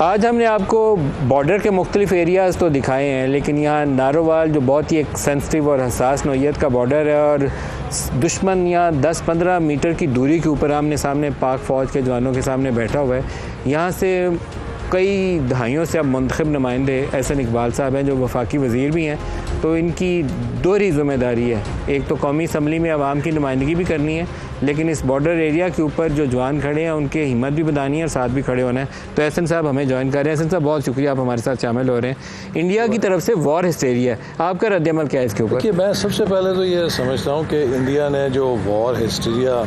आज हमने आपको बॉर्डर के मुख्तलिफ एरियाज़ तो दिखाए हैं, लेकिन यहाँ नारोवाल जो बहुत ही एक सेंसिटिव और हसास नौइयत का बॉर्डर है और दुश्मन यहाँ 10-15 मीटर की दूरी के ऊपर आमने सामने पाक फ़ौज के जवानों के सामने बैठा हुआ है। यहाँ से कई दहाइयों से अब मुंतखब नुमाइंदे एहसन इकबाल साहब हैं जो वफाकी वज़ीर भी हैं, तो इनकी दोहरी ज़िम्मेदारी है। एक तो कौमी असम्बली में आवाम की नुमाइंदगी भी करनी है, लेकिन इस बॉर्डर एरिया के ऊपर जो जवान खड़े हैं उनकी हिम्मत भी बनानी है और साथ भी खड़े होना है। तो एहसन साहब हमें ज्वाइन कर रहे हैं। एहसन साहब बहुत शुक्रिया, आप हमारे साथ शामिल हो रहे हैं। इंडिया की तरफ से वॉर हिस्टेरिया है, आपका रद्दअमल क्या है इसके ऊपर? देखिए, मैं सबसे पहले तो ये समझता हूँ कि इंडिया ने जो वॉर हिस्टेरिया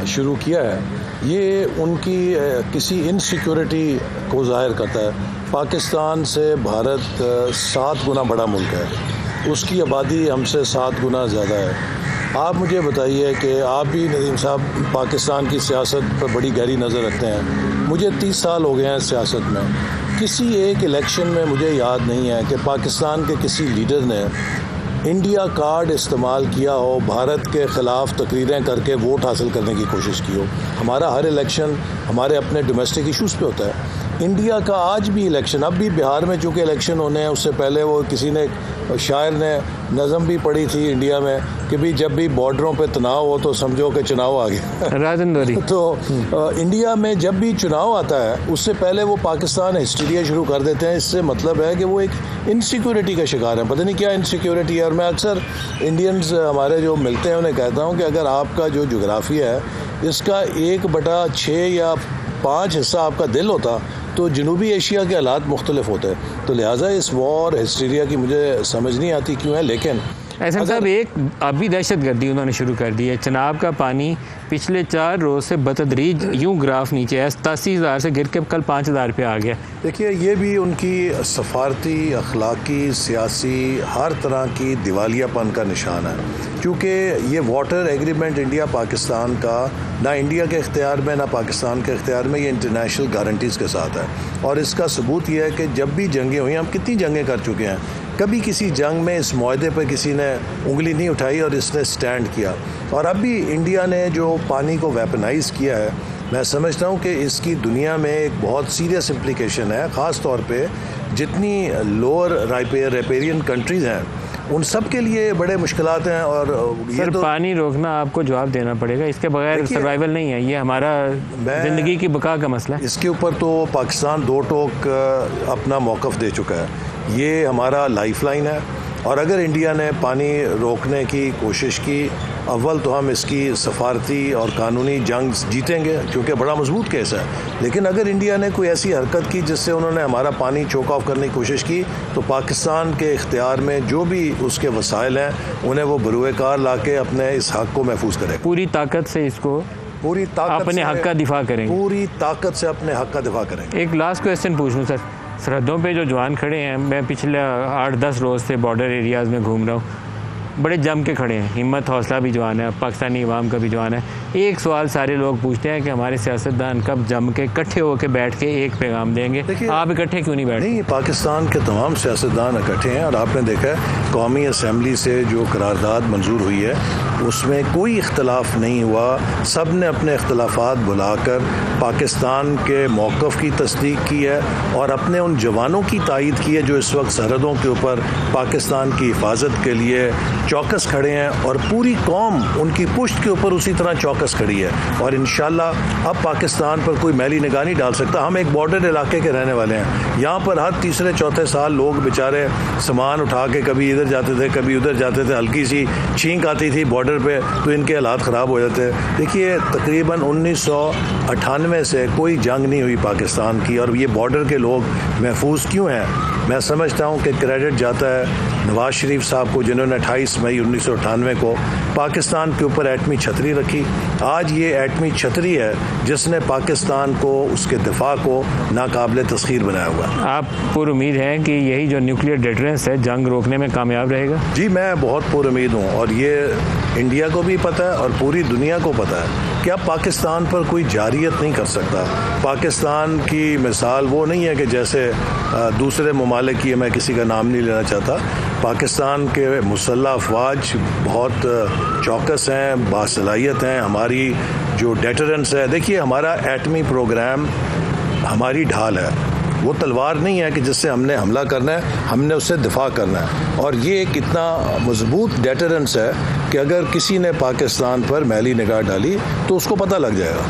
शुरू किया है ये उनकी किसी इनसिक्योरिटी को ज़ाहिर करता है। पाकिस्तान से भारत 7 गुना बड़ा मुल्क है, उसकी आबादी हमसे 7 गुना ज़्यादा है। आप मुझे बताइए कि आप भी नदीम साहब पाकिस्तान की सियासत पर बड़ी गहरी नज़र रखते हैं। मुझे 30 साल हो गए हैं सियासत में। किसी एक इलेक्शन में मुझे याद नहीं है कि पाकिस्तान के किसी लीडर ने इंडिया कार्ड इस्तेमाल किया हो, भारत के ख़िलाफ़ तकरीरें करके वोट हासिल करने की कोशिश की हो। हमारा हर इलेक्शन हमारे अपने डोमेस्टिक इश्यूज़ पे होता है। इंडिया का आज भी इलेक्शन, अब भी बिहार में चूँकि इलेक्शन होने हैं, उससे पहले वो किसी ने शायर ने नज़म भी पढ़ी थी इंडिया में कि भी जब भी बॉर्डरों पे तनाव हो तो समझो कि चुनाव आ गया। राजंदरी तो इंडिया में जब भी चुनाव आता है उससे पहले वो पाकिस्तान हिस्टीरिया शुरू कर देते हैं। इससे मतलब है कि वो एक इनसिक्योरिटी का शिकार है, पता नहीं क्या इनसिक्योरिटी है। और मैं अक्सर इंडियंस हमारे जो मिलते हैं उन्हें कहता हूँ कि अगर आपका जो जोग्राफिया है इसका 1/6 या 5 हिस्सा आपका दिल होता तो जनूबी एशिया के हालात मुख्तलिफ होते हैं। तो लिहाजा इस वॉर हिस्टीरिया की मुझे समझ नहीं आती क्यों है। लेकिन एहसन साहब, एक अभी दहशतगर्दी उन्होंने शुरू कर दी है। चनाब का पानी पिछले 4 रोज़ से बतदरीज यूं ग्राफ नीचे है, 87,000 से गिर के कल 5,000 पे आ गया। देखिए, ये भी उनकी सफारती, अखलाकी, सियासी हर तरह की दिवालियापन का निशान है, क्योंकि ये वाटर एग्रीमेंट इंडिया पाकिस्तान का ना इंडिया के इख्तियार में ना पाकिस्तान के इख्तियार में, ये इंटरनेशनल गारंटीज़ के साथ है। और इसका सबूत ये है कि जब भी जंगें हुई, हम कितनी जंगें कर चुके हैं, कभी किसी जंग में इस मुआहदे पर किसी ने उंगली नहीं उठाई और इसने स्टैंड किया। और अब भी इंडिया ने जो पानी को वेपनाइज़ किया है, मैं समझता हूँ कि इसकी दुनिया में एक बहुत सीरियस इम्प्लिकेशन है। ख़ास तौर पे जितनी लोअर राइपेरियन कंट्रीज़ हैं उन सब के लिए बड़े मुश्किलात हैं। और सर, तो पानी रोकना आपको जवाब देना पड़ेगा, इसके बगैर सर्वाइवल नहीं है। ये हमारा ज़िंदगी की बका का मसला है। इसके ऊपर तो पाकिस्तान 2 टोक अपना मौक़िफ़ दे चुका है। ये हमारा लाइफलाइन है और अगर इंडिया ने पानी रोकने की कोशिश की, अव्वल तो हम इसकी सफारती और कानूनी जंग जीतेंगे क्योंकि बड़ा मजबूत केस है। लेकिन अगर इंडिया ने कोई ऐसी हरकत की जिससे उन्होंने हमारा पानी चोक ऑफ करने की कोशिश की, तो पाकिस्तान के इख्तियार में जो भी उसके वसाइल हैं उन्हें वो बरूए कार ला के अपने इस हक़ को महफूज करें। पूरी ताकत से इसको, पूरी ताकत अपने हक़ का दिफा करेंगे, पूरी ताकत से अपने हक़ का दिफा करेंगे। एक लास्ट क्वेश्चन पूछ लूँ सर, सरहदों पे जो जवान खड़े हैं, मैं पिछले 8-10 रोज़ से बॉर्डर एरियाज़ में घूम रहा हूँ, बड़े जम के खड़े हैं। हिम्मत हौसला भी जवान है, पाकिस्तानी अवाम का भी जवान है। एक सवाल सारे लोग पूछते हैं कि हमारे सियासतदान कब जम के इकट्ठे होकर बैठ के एक पैगाम देंगे। आप इकट्ठे क्यों नहीं बैठे? नहीं, पाकिस्तान के तमाम सियासतदान इकट्ठे हैं और आपने देखा है कौमी असम्बली से जो करारदाद मंजूर हुई है उसमें कोई इख्तलाफ नहीं हुआ। सब ने अपने इख्तलाफात बुलाकर पाकिस्तान के मौक़िफ़ की तस्दीक की है और अपने उन जवानों की तायद की है जो इस वक्त सरहदों के ऊपर पाकिस्तान की हिफाजत के लिए चौकस खड़े हैं। और पूरी कौम उनकी पुश्त के ऊपर उसी तरह चौकस खड़ी है। और इंशाल्लाह अब पाकिस्तान पर कोई मैली निगाह नहीं डाल सकता। हम एक बॉर्डर इलाके के रहने वाले हैं। यहाँ पर हर तीसरे-चौथे साल लोग बेचारे सामान उठा के कभी इधर जाते थे कभी उधर जाते थे, हल्की सी छींक आती थी बॉर्डर पे तो इनके हालात ख़राब हो जाते हैं। देखिए, तकरीबन 1998 से कोई जंग नहीं हुई पाकिस्तान की और ये बॉर्डर के लोग महफूज क्यों हैं? मैं समझता हूँ कि क्रेडिट जाता है नवाज शरीफ साहब को, जिन्होंने 28 मई 1998 को पाकिस्तान के ऊपर एटमी छतरी रखी। आज ये एटमी छतरी है जिसने पाकिस्तान को, उसके दिफा को नाकाबिले तस्खीर बनाया हुआ है। आप पूरी उम्मीद हैं कि यही जो न्यूक्लियर डिटरेंस है जंग रोकने में कामयाब रहेगा? जी, मैं बहुत पूरी उम्मीद हूँ और ये इंडिया को भी पता है और पूरी दुनिया को पता है कि अब पाकिस्तान पर कोई जारियत नहीं कर सकता। पाकिस्तान की मिसाल वो नहीं है कि जैसे दूसरे ममालिक की, मैं किसी का नाम नहीं लेना चाहता। पाकिस्तान के मुसल्लह अफवाज बहुत चौकस हैं, बासलाहियत हैं। हमारी जो डेटरेंस है, देखिए हमारा एटमी प्रोग्राम हमारी ढाल है। वो तलवार नहीं है कि जिससे हमने हमला करना है, हमने उससे दिफा करना है। और ये एक इतना मजबूत डेटरेंस है कि अगर किसी ने पाकिस्तान पर मैली निगाह डाली तो उसको पता लग जाएगा।